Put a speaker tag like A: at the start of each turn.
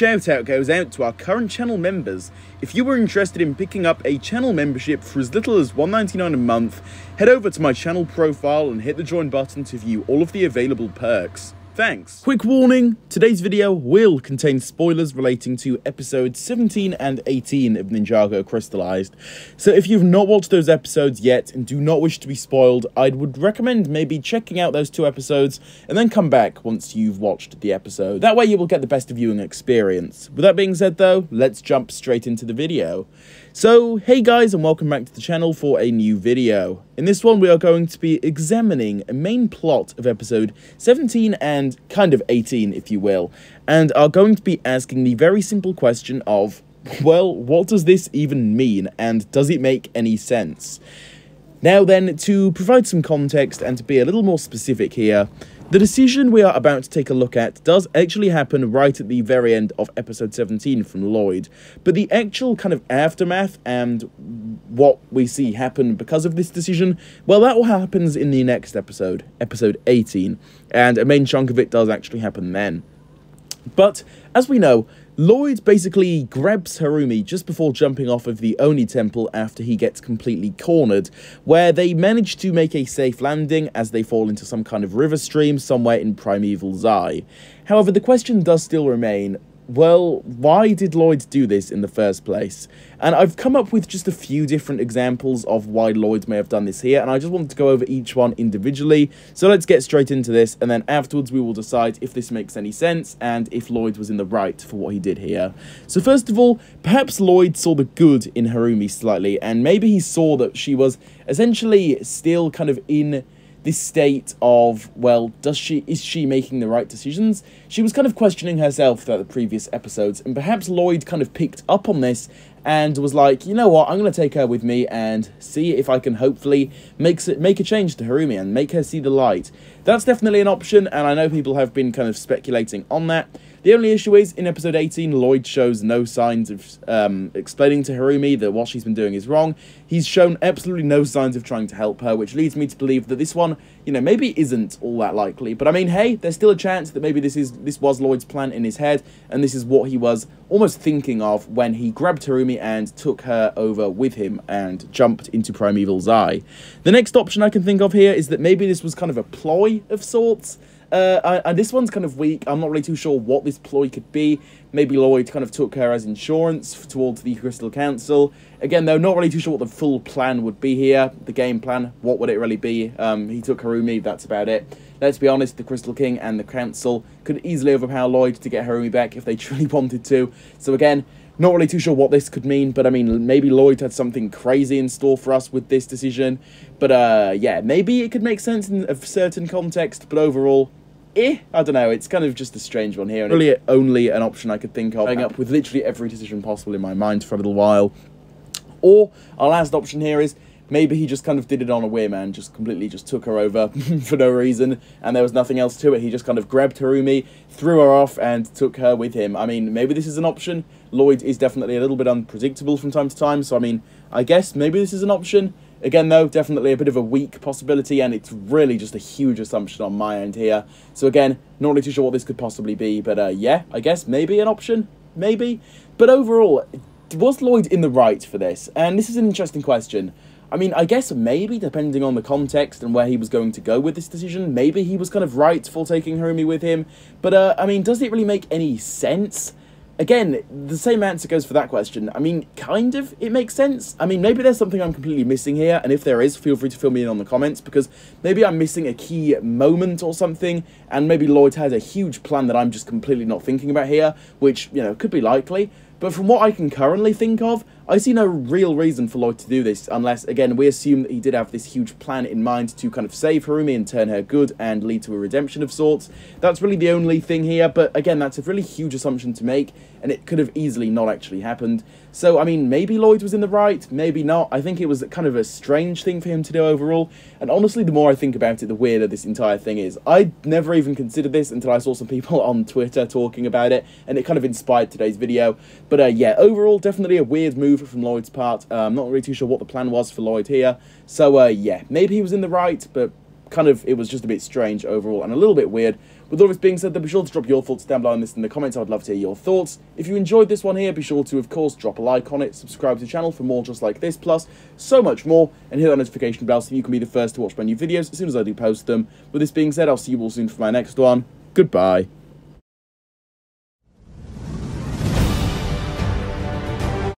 A: shout out goes out to our current channel members. If you were interested in picking up a channel membership for as little as $1.99 a month, head over to my channel profile and hit the join button to view all of the available perks. Thanks. Quick warning, today's video will contain spoilers relating to episodes 17 and 18 of Ninjago Crystalized. So if you've not watched those episodes yet and do not wish to be spoiled, I would recommend maybe checking out those two episodes and then come back once you've watched the episode. That way you will get the best viewing experience. With that being said though, let's jump straight into the video. So, hey guys, and welcome back to the channel for a new video. In this one, we are going to be examining a main plot of episode 17 and kind of 18, if you will, and are going to be asking the very simple question of, well, what does this even mean, and does it make any sense? Now then, to provide some context and to be a little more specific here, the decision we are about to take a look at does actually happen right at the very end of episode 17 from Lloyd, but the actual kind of aftermath and what we see happen because of this decision, well, that all happens in the next episode, episode 18, and a main chunk of it does actually happen then. But, as we know, Lloyd basically grabs Harumi just before jumping off of the Oni Temple after he gets completely cornered, where they manage to make a safe landing as they fall into some kind of river stream somewhere in Primeval's Eye. However, the question does still remain, well, why did Lloyd do this in the first place? And I've come up with just a few different examples of why Lloyd may have done this here, and I just wanted to go over each one individually. So let's get straight into this, and then afterwards we will decide if this makes any sense, and if Lloyd was in the right for what he did here. So first of all, perhaps Lloyd saw the good in Harumi slightly, and maybe he saw that she was essentially still kind of in this state of, well, is she making the right decisions? She was kind of questioning herself throughout the previous episodes, and perhaps Lloyd kind of picked up on this and was like, you know what, I'm going to take her with me and see if I can hopefully make a change to Harumi and make her see the light. That's definitely an option, and I know people have been kind of speculating on that. The only issue is, in episode 18, Lloyd shows no signs of explaining to Harumi that what she's been doing is wrong. He's shown absolutely no signs of trying to help her, which leads me to believe that this one, you know, maybe isn't all that likely. But I mean, hey, there's still a chance that maybe this was Lloyd's plan in his head, and this is what he was almost thinking of when he grabbed Harumi and took her over with him and jumped into Primeval's Eye. The next option I can think of here is that maybe this was kind of a ploy of sorts. And this one's kind of weak. I'm not really too sure what this ploy could be. Maybe Lloyd kind of took her as insurance towards the Crystal Council. Again, though, not really too sure what the full plan would be here. The game plan, what would it really be? He took Harumi, that's about it. Let's be honest, the Crystal King and the Council could easily overpower Lloyd to get Harumi back if they truly wanted to. So again, not really too sure what this could mean, but I mean, maybe Lloyd had something crazy in store for us with this decision. But yeah, maybe it could make sense in a certain context, but overall, I don't know, it's kind of just a strange one here, and really only an option I could think of, going up with literally every decision possible in my mind for a little while. Or, our last option here is, maybe he just kind of did it on a whim and just completely just took her over for no reason, and there was nothing else to it. He just kind of grabbed Harumi, threw her off, and took her with him. I mean, maybe this is an option. Lloyd is definitely a little bit unpredictable from time to time, so I mean, I guess maybe this is an option. Again, though, definitely a bit of a weak possibility, and it's really just a huge assumption on my end here. So again, not really too sure what this could possibly be, but yeah, I guess maybe an option, maybe. But overall, was Lloyd in the right for this? And this is an interesting question. I mean, I guess maybe, depending on the context and where he was going to go with this decision, maybe he was kind of right for taking Harumi with him. But, I mean, does it really make any sense? Again, the same answer goes for that question. I mean, kind of, it makes sense. I mean, maybe there's something I'm completely missing here, and if there is, feel free to fill me in on the comments, because maybe I'm missing a key moment or something, and maybe Lloyd has a huge plan that I'm just completely not thinking about here, which, you know, could be likely. But from what I can currently think of, I see no real reason for Lloyd to do this, unless, again, we assume that he did have this huge plan in mind to kind of save Harumi and turn her good and lead to a redemption of sorts. That's really the only thing here, but again, that's a really huge assumption to make, and it could have easily not actually happened. So, I mean, maybe Lloyd was in the right, maybe not. I think it was kind of a strange thing for him to do overall, and honestly, the more I think about it, the weirder this entire thing is. I never even considered this until I saw some people on Twitter talking about it, and it kind of inspired today's video. But yeah, overall, definitely a weird move from Lloyd's part. I'm not really too sure what the plan was for Lloyd here. So, yeah, maybe he was in the right, but kind of, it was just a bit strange overall, and a little bit weird, With all this being said, then be sure to drop your thoughts down below on this in the comments. I would love to hear your thoughts. If you enjoyed this one here, be sure to, of course, drop a like on it, subscribe to the channel for more just like this, plus so much more, and hit that notification bell so you can be the first to watch my new videos as soon as I do post them. With this being said, I'll see you all soon for my next one. Goodbye.